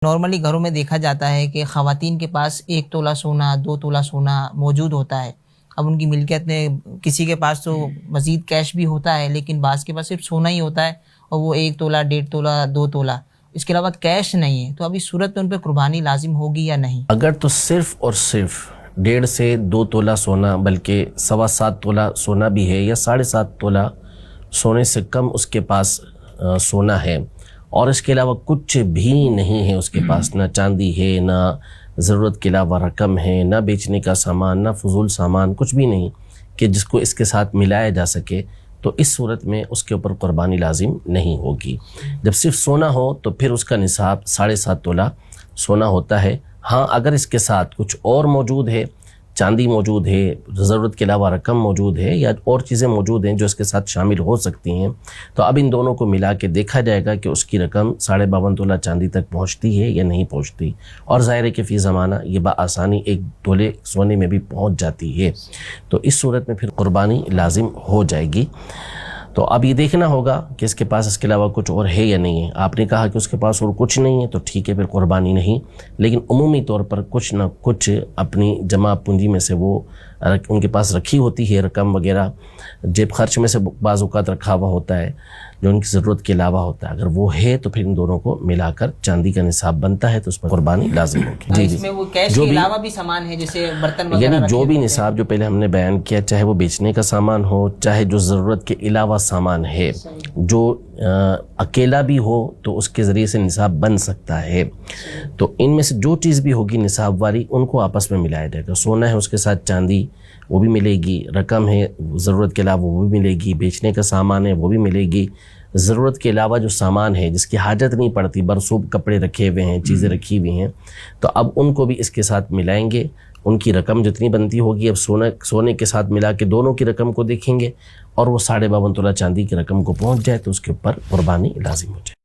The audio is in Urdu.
نارملی گھروں میں دیکھا جاتا ہے کہ خواتین کے پاس 1 تولہ سونا 2 تولہ سونا موجود ہوتا ہے. اب ان کی ملکیت میں کسی کے پاس تو مزید کیش بھی ہوتا ہے، لیکن بعض کے پاس صرف سونا ہی ہوتا ہے اور وہ 1 تولہ 1.5 تولہ 2 تولہ، اس کے علاوہ کیش نہیں ہے. تو اب اس صورت میں ان پہ قربانی لازم ہوگی یا نہیں؟ اگر تو صرف اور صرف 1.5 سے 2 تولہ سونا، بلکہ 7.25 تولہ سونا بھی ہے یا 7.5 تولہ سونے سے کم اس کے پاس سونا ہے، اور اس کے علاوہ کچھ بھی نہیں ہے اس کے پاس، نہ چاندی ہے، نہ ضرورت کے علاوہ رقم ہے، نہ بیچنے کا سامان، نہ فضول سامان، کچھ بھی نہیں کہ جس کو اس کے ساتھ ملایا جا سکے، تو اس صورت میں اس کے اوپر قربانی لازم نہیں ہوگی. جب صرف سونا ہو تو پھر اس کا نصاب 7.5 تولہ سونا ہوتا ہے. ہاں اگر اس کے ساتھ کچھ اور موجود ہے، چاندی موجود ہے، ضرورت کے علاوہ رقم موجود ہے، یا اور چیزیں موجود ہیں جو اس کے ساتھ شامل ہو سکتی ہیں، تو اب ان دونوں کو ملا کے دیکھا جائے گا کہ اس کی رقم 52.5 تولہ چاندی تک پہنچتی ہے یا نہیں پہنچتی. اور ظاہر ہے کہ فی زمانہ یہ بآسانی 1 تولے سونے میں بھی پہنچ جاتی ہے، تو اس صورت میں پھر قربانی لازم ہو جائے گی. تو اب یہ دیکھنا ہوگا کہ اس کے پاس اس کے علاوہ کچھ اور ہے یا نہیں ہے. آپ نے کہا کہ اس کے پاس اور کچھ نہیں ہے تو ٹھیک ہے، پھر قربانی نہیں، لیکن عمومی طور پر کچھ نہ کچھ اپنی جمع پونجی میں سے وہ ان کے پاس رکھی ہوتی ہے، رقم وغیرہ جیب خرچ میں سے بعض اوقات رکھا ہوا ہوتا ہے جو ان کی ضرورت کے علاوہ ہوتا ہے. اگر وہ ہے تو پھر ان دونوں کو ملا کر چاندی کا نصاب بنتا ہے، تو اس پر قربانی لازم ہوگی. اس میں وہ کیش کے علاوہ بھی سامان ہے، جیسے برتن وغیرہ، یعنی جو بھی نصاب جو پہلے ہم نے بیان کیا، چاہے وہ بیچنے کا سامان ہو، چاہے جو ضرورت کے علاوہ سامان ہے، جو اکیلا بھی ہو تو اس کے ذریعے سے نصاب بن سکتا ہے، تو ان میں سے جو چیز بھی ہوگی نصاب والی ان کو آپس میں ملایا جائے گا. سونا ہے اس کے ساتھ چاندی وہ بھی ملے گی، رقم ہے ضرورت کے علاوہ وہ بھی ملے گی، بیچنے کا سامان ہے وہ بھی ملے گی، ضرورت کے علاوہ جو سامان ہے جس کی حاجت نہیں پڑتی، برسوب کپڑے رکھے ہوئے ہیں، چیزیں رکھی ہوئی ہیں، تو اب ان کو بھی اس کے ساتھ ملائیں گے. ان کی رقم جتنی بنتی ہوگی اب سونے کے ساتھ ملا کے دونوں کی رقم کو دیکھیں گے، اور وہ 52.5 تولہ چاندی کی رقم کو پہنچ جائے تو اس کے اوپر قربانی لازم ہو جائے.